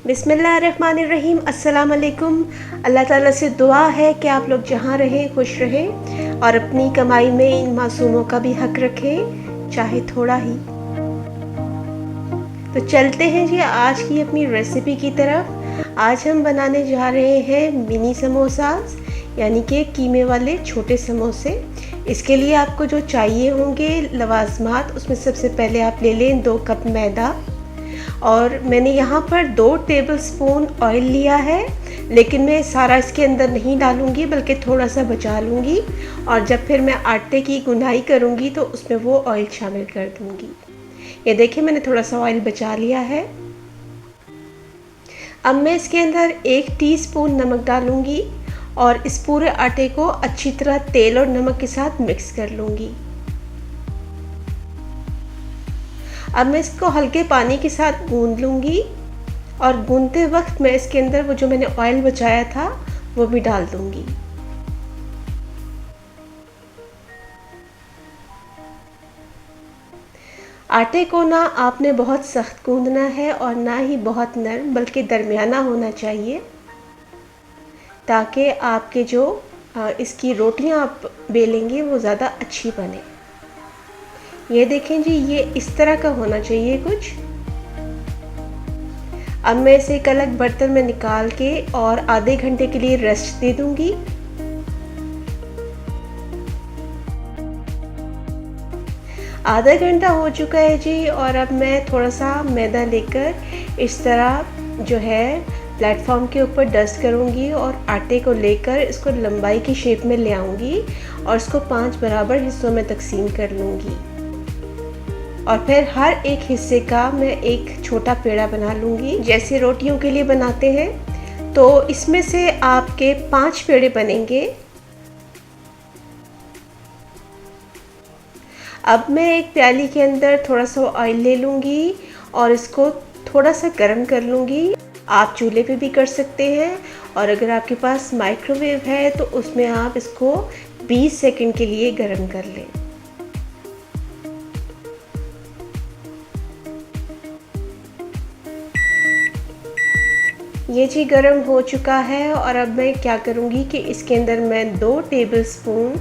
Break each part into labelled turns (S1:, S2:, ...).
S1: बिस्मिल्लाहिर्रहमानिर्रहीम। अस्सलाम वालेकुम। अल्लाह ताला से दुआ है कि आप लोग जहाँ रहें खुश रहें और अपनी कमाई में इन मासूमों का भी हक रखें, चाहे थोड़ा ही। तो चलते हैं जी आज की अपनी रेसिपी की तरफ। आज हम बनाने जा रहे हैं मिनी समोसास, यानी कि कीमे वाले छोटे समोसे। इसके लिए आपको जो चाहिए होंगे लवाजमात, उसमें सबसे पहले आप ले लें 2 कप मैदा, और मैंने यहाँ पर 2 टेबलस्पून ऑयल लिया है, लेकिन मैं सारा इसके अंदर नहीं डालूँगी बल्कि थोड़ा सा बचा लूँगी, और जब फिर मैं आटे की गुनाई करूँगी तो उसमें वो ऑयल शामिल कर दूँगी। ये देखिए मैंने थोड़ा सा ऑयल बचा लिया है। अब मैं इसके अंदर 1 टीस्पून नमक डालूँगी और इस पूरे आटे को अच्छी तरह तेल और नमक के साथ मिक्स कर लूँगी। अब मैं इसको हल्के पानी के साथ गूंद लूँगी, और गूंदते वक्त मैं इसके अंदर वो जो मैंने ऑयल बचाया था वो भी डाल दूँगी। आटे को ना आपने बहुत सख्त गूंदना है और ना ही बहुत नरम, बल्कि दरमियाना होना चाहिए, ताकि आपके जो इसकी रोटियां आप बेलेंगे वो ज़्यादा अच्छी बने। ये देखें जी, ये इस तरह का होना चाहिए कुछ। अब मैं इसे एक अलग बर्तन में निकाल के और आधे घंटे के लिए रेस्ट दे दूंगी। आधा घंटा हो चुका है जी, और अब मैं थोड़ा सा मैदा लेकर इस तरह जो है प्लेटफॉर्म के ऊपर डस्ट करूंगी और आटे को लेकर इसको लंबाई की शेप में ले आऊंगी और इसको 5 बराबर हिस्सों में तकसीम कर लूंगी, और फिर हर एक हिस्से का मैं एक छोटा पेड़ा बना लूँगी, जैसे रोटियों के लिए बनाते हैं। तो इसमें से आपके 5 पेड़े बनेंगे। अब मैं एक प्याली के अंदर थोड़ा सा ऑयल ले लूँगी और इसको थोड़ा सा गर्म कर लूँगी। आप चूल्हे पे भी कर सकते हैं, और अगर आपके पास माइक्रोवेव है तो उसमें आप इसको 20 सेकंड के लिए गर्म कर लें। ये जी गर्म हो चुका है, और अब मैं क्या करूँगी कि इसके अंदर मैं 2 टेबलस्पून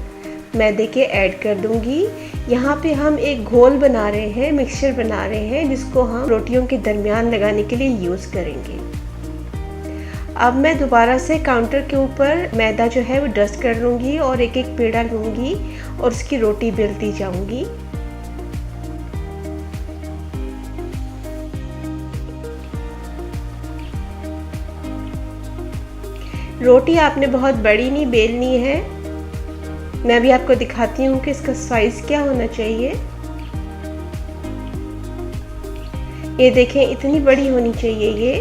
S1: मैदे के ऐड कर दूँगी। यहाँ पे हम एक घोल बना रहे हैं, मिक्सचर बना रहे हैं, जिसको हम रोटियों के दरमियान लगाने के लिए यूज़ करेंगे। अब मैं दोबारा से काउंटर के ऊपर मैदा जो है वो डस्ट कर लूँगी और एक एक पेड़ा लूँगी और उसकी रोटी बेलती जाऊँगी। रोटी आपने बहुत बड़ी नहीं बेलनी है। मैं अभी आपको दिखाती हूँ कि इसका साइज़ क्या होना चाहिए। ये देखें, इतनी बड़ी होनी चाहिए ये।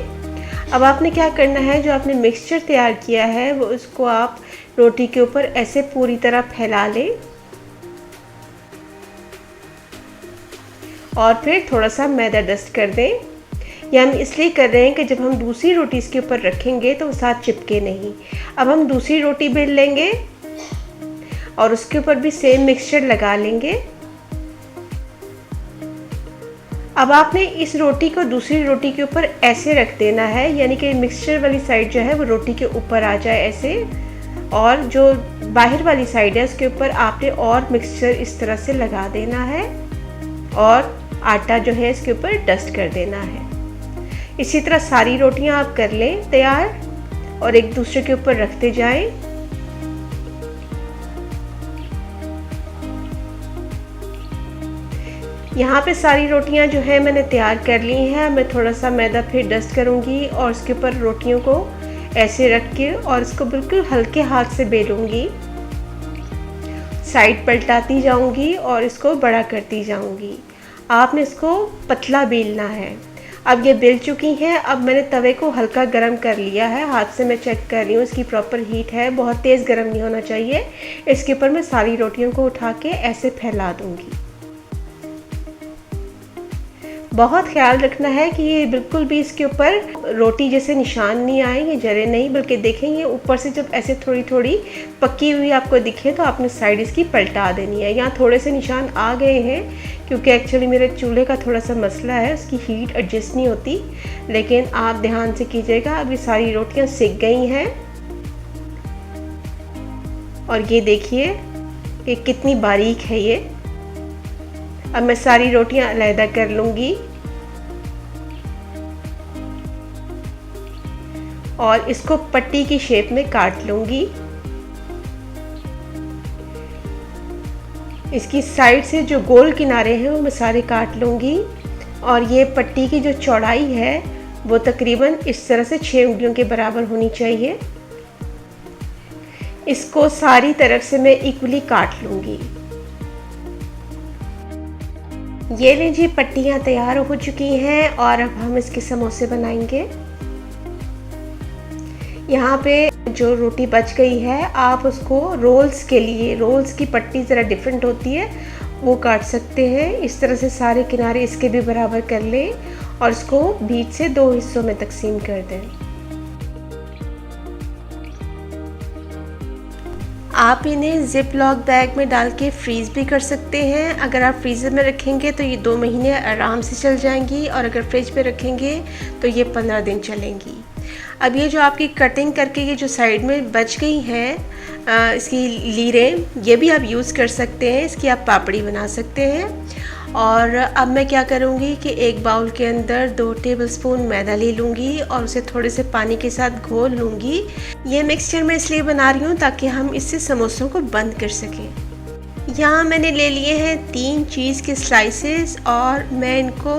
S1: अब आपने क्या करना है, जो आपने मिक्सचर तैयार किया है वो उसको आप रोटी के ऊपर ऐसे पूरी तरह फैला लें, और फिर थोड़ा सा मैदा डस्ट कर दें। यह हम इसलिए कर रहे हैं कि जब हम दूसरी रोटी इसके ऊपर रखेंगे तो वो साथ चिपके नहीं। अब हम दूसरी रोटी बेल लेंगे और उसके ऊपर भी सेम मिक्सचर लगा लेंगे। अब आपने इस रोटी को दूसरी रोटी के ऊपर ऐसे रख देना है, यानी कि मिक्सचर वाली साइड जो है वो रोटी के ऊपर आ जाए ऐसे, और जो बाहर वाली साइड है उसके ऊपर आपने और मिक्सचर इस तरह से लगा देना है, और आटा जो है इसके ऊपर डस्ट कर देना है। इसी तरह सारी रोटियां आप कर लें तैयार और एक दूसरे के ऊपर रखते जाएं। यहाँ पे सारी रोटियां जो है मैंने तैयार कर ली हैं। मैं थोड़ा सा मैदा फिर डस्ट करूँगी और उसके ऊपर रोटियों को ऐसे रख के और इसको बिल्कुल हल्के हाथ से बेलूँगी, साइड पलटाती जाऊँगी और इसको बड़ा करती जाऊँगी। आपने इसको पतला बेलना है। अब ये बेल चुकी हैं। अब मैंने तवे को हल्का गरम कर लिया है, हाथ से मैं चेक कर रही हूँ इसकी प्रॉपर हीट है, बहुत तेज़ गरम नहीं होना चाहिए। इसके ऊपर मैं सारी रोटियों को उठा के ऐसे फैला दूँगी। बहुत ख्याल रखना है कि ये बिल्कुल भी इसके ऊपर रोटी जैसे निशान नहीं आए, ये जले नहीं, बल्कि देखेंगे ऊपर से जब ऐसे थोड़ी थोड़ी पकी हुई आपको दिखे तो आपने साइड इसकी पलटा देनी है। यहाँ थोड़े से निशान आ गए हैं क्योंकि एक्चुअली मेरे चूल्हे का थोड़ा सा मसला है, उसकी हीट एडजस्ट नहीं होती, लेकिन आप ध्यान से कीजिएगा। अभी सारी रोटियाँ सिक गई हैं और ये देखिए कि कितनी बारीक है ये। अब मैं सारी रोटियां अलहदा कर लूँगी और इसको पट्टी की शेप में काट लूँगी। इसकी साइड से जो गोल किनारे हैं वो मैं सारे काट लूँगी और ये पट्टी की जो चौड़ाई है वो तकरीबन इस तरह से 6 उंगलियों के बराबर होनी चाहिए। इसको सारी तरफ से मैं इक्वली काट लूँगी। ये लीजिए पट्टियाँ तैयार हो चुकी हैं और अब हम इसके समोसे बनाएंगे। यहाँ पे जो रोटी बच गई है आप उसको रोल्स के लिए, रोल्स की पट्टी ज़रा डिफरेंट होती है, वो काट सकते हैं। इस तरह से सारे किनारे इसके भी बराबर कर लें और इसको बीच से 2 हिस्सों में तकसीम कर दें। आप इन्हें ज़िप लॉक बैग में डाल के फ्रीज़ भी कर सकते हैं। अगर आप फ्रीज़र में रखेंगे तो ये 2 महीने आराम से चल जाएंगी और अगर फ्रिज में रखेंगे तो ये 15 दिन चलेंगी। अब ये जो आपकी कटिंग करके ये जो साइड में बच गई हैं इसकी लीरें, ये भी आप यूज़ कर सकते हैं, इसकी आप पापड़ी बना सकते हैं। और अब मैं क्या करूँगी कि एक बाउल के अंदर 2 टेबलस्पून मैदा ले लूँगी और उसे थोड़े से पानी के साथ घोल लूँगी। ये मिक्सचर मैं इसलिए बना रही हूँ ताकि हम इससे समोसों को बंद कर सकें। यहाँ मैंने ले लिए हैं 3 चीज़ के स्लाइसेस और मैं इनको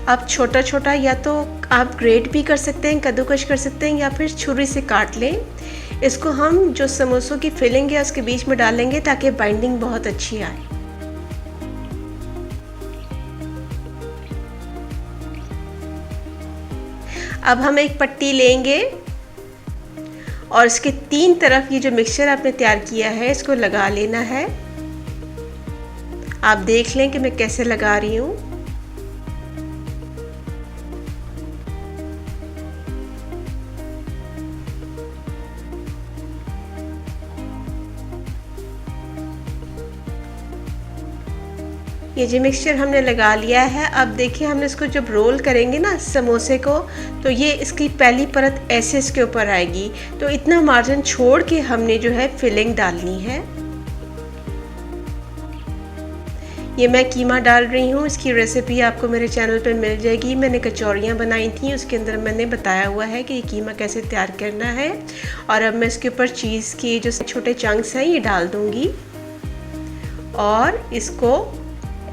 S1: अब छोटा छोटा या तो आप ग्रेट भी कर सकते हैं, कद्दूकश कर सकते हैं या फिर छुरी से काट लें। इसको हम जो समोसों की फिलिंग है उसके बीच में डालेंगे ताकि बाइंडिंग बहुत अच्छी आए। अब हम एक पट्टी लेंगे और इसके 3 तरफ ये जो मिक्सचर आपने तैयार किया है इसको लगा लेना है। आप देख लें कि मैं कैसे लगा रही हूँ। ये जो मिक्सचर हमने लगा लिया है, अब देखिए हमने इसको जब रोल करेंगे ना समोसे को, तो ये इसकी पहली परत ऐसे इसके ऊपर आएगी। तो इतना मार्जिन छोड़ के हमने जो है फिलिंग डालनी है। ये मैं कीमा डाल रही हूँ, इसकी रेसिपी आपको मेरे चैनल पर मिल जाएगी। मैंने कचौड़ियाँ बनाई थी, उसके अंदर मैंने बताया हुआ है कि ये कीमा कैसे तैयार करना है। और अब मैं इसके ऊपर चीज़ की जो छोटे चंक्स हैं ये डाल दूँगी और इसको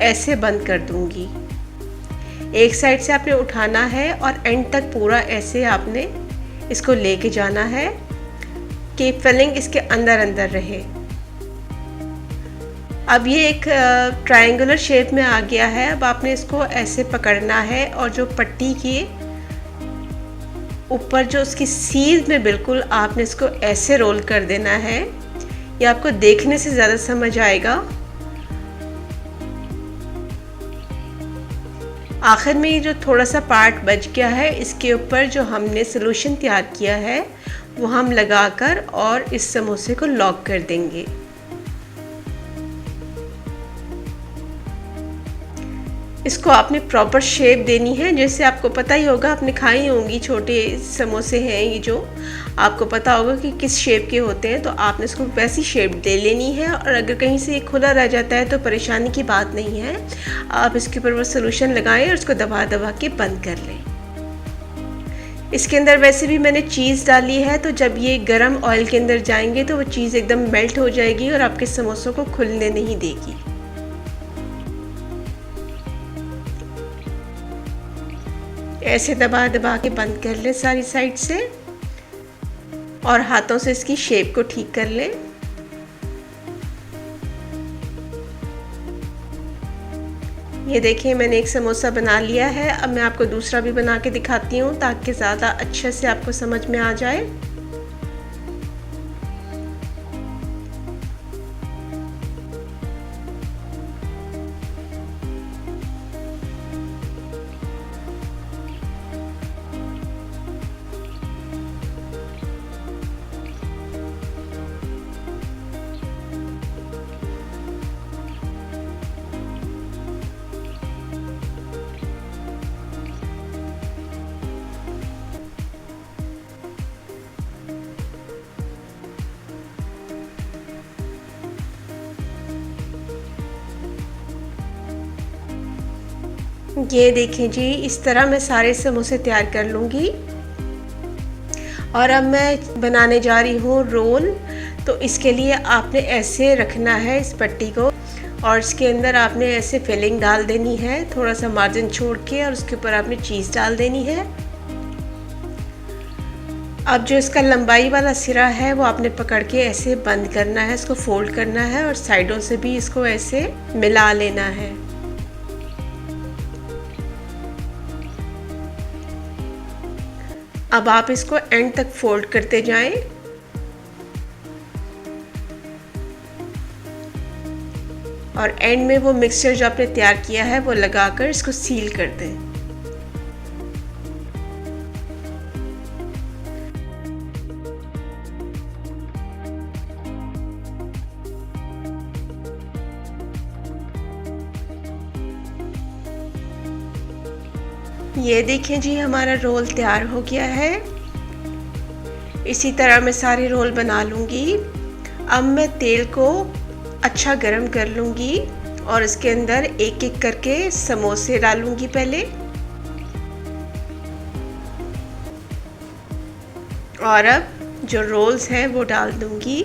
S1: ऐसे बंद कर दूंगी। एक साइड से आपने उठाना है और एंड तक पूरा ऐसे आपने इसको लेके जाना है कि फिलिंग इसके अंदर अंदर रहे। अब ये एक ट्रायंगुलर शेप में आ गया है। अब आपने इसको ऐसे पकड़ना है और जो पट्टी के ऊपर जो उसकी सीध में बिल्कुल आपने इसको ऐसे रोल कर देना है। ये आपको देखने से ज़्यादा समझ आएगा। आखिर में ये जो थोड़ा सा पार्ट बच गया है इसके ऊपर जो हमने सॉल्यूशन तैयार किया है वो हम लगाकर और इस समोसे को लॉक कर देंगे। इसको आपने प्रॉपर शेप देनी है। जैसे आपको पता ही होगा, आपने खाई होंगी, छोटे समोसे हैं ये, जो आपको पता होगा कि किस शेप के होते हैं। तो आपने इसको वैसी शेप दे लेनी है और अगर कहीं से ये खुला रह जाता है तो परेशानी की बात नहीं है। आप इसके ऊपर वो सॉल्यूशन लगाएं और इसको दबा दबा के बंद कर लें। इसके अंदर वैसे भी मैंने चीज़ डाली है, तो जब ये गर्म ऑयल के अंदर जाएंगे तो वो चीज़ एकदम मेल्ट हो जाएगी और आपके समोसों को खुलने नहीं देगी। ऐसे दबा दबा के बंद कर लें सारी साइड से और हाथों से इसकी शेप को ठीक कर लें। ये देखिए मैंने एक समोसा बना लिया है। अब मैं आपको दूसरा भी बना के दिखाती हूँ ताकि ज़्यादा अच्छे से आपको समझ में आ जाए। ये देखें जी, इस तरह मैं सारे समोसे तैयार कर लूँगी। और अब मैं बनाने जा रही हूँ रोल। तो इसके लिए आपने ऐसे रखना है इस पट्टी को, और इसके अंदर आपने ऐसे फिलिंग डाल देनी है, थोड़ा सा मार्जिन छोड़ के, और उसके ऊपर आपने चीज़ डाल देनी है। अब जो इसका लंबाई वाला सिरा है वो आपने पकड़ के ऐसे बंद करना है, इसको फोल्ड करना है, और साइडों से भी इसको ऐसे मिला लेना है। अब आप इसको एंड तक फोल्ड करते जाएं। और एंड में वो मिक्सचर जो आपने तैयार किया है वो लगाकर इसको सील कर दें। ये देखें जी, हमारा रोल तैयार हो गया है। इसी तरह मैं सारे रोल बना लूँगी। अब मैं तेल को अच्छा गरम कर लूँगी और इसके अंदर एक एक करके समोसे डालूँगी पहले, और अब जो रोल्स हैं वो डाल दूँगी।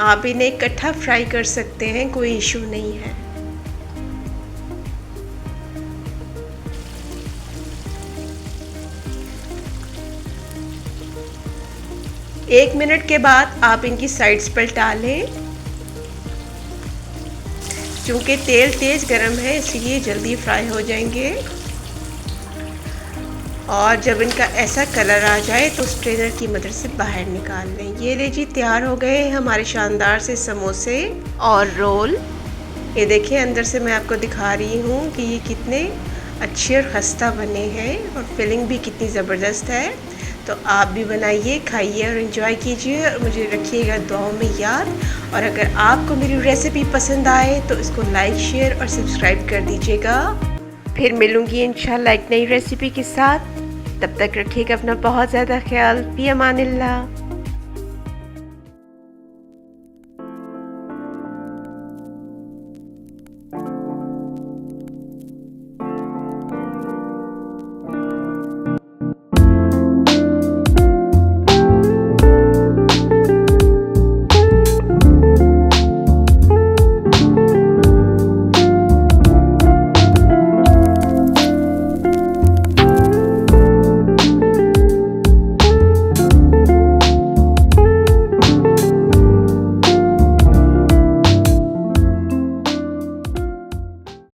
S1: आप इन्हें इकट्ठा फ्राई कर सकते हैं, कोई इशू नहीं है। एक मिनट के बाद आप इनकी साइड्स पलटा लें। क्योंकि तेल तेज़ गरम है इसलिए जल्दी फ्राई हो जाएंगे। और जब इनका ऐसा कलर आ जाए तो स्ट्रेनर की मदद से बाहर निकाल लें। ये ले जी, तैयार हो गए हमारे शानदार से समोसे और रोल। ये देखिए, अंदर से मैं आपको दिखा रही हूँ कि ये कितने अच्छे और खस्ता बने हैं, और फिलिंग भी कितनी ज़बरदस्त है। तो आप भी बनाइए, खाइए और एंजॉय कीजिए, और मुझे रखिएगा दुआओं में याद। और अगर आपको मेरी रेसिपी पसंद आए तो इसको लाइक, शेयर और सब्सक्राइब कर दीजिएगा। फिर मिलूँगी इंशाल्लाह एक नई रेसिपी के साथ। तब तक रखिएगा अपना बहुत ज़्यादा ख्याल। फी अमानिल्लाह।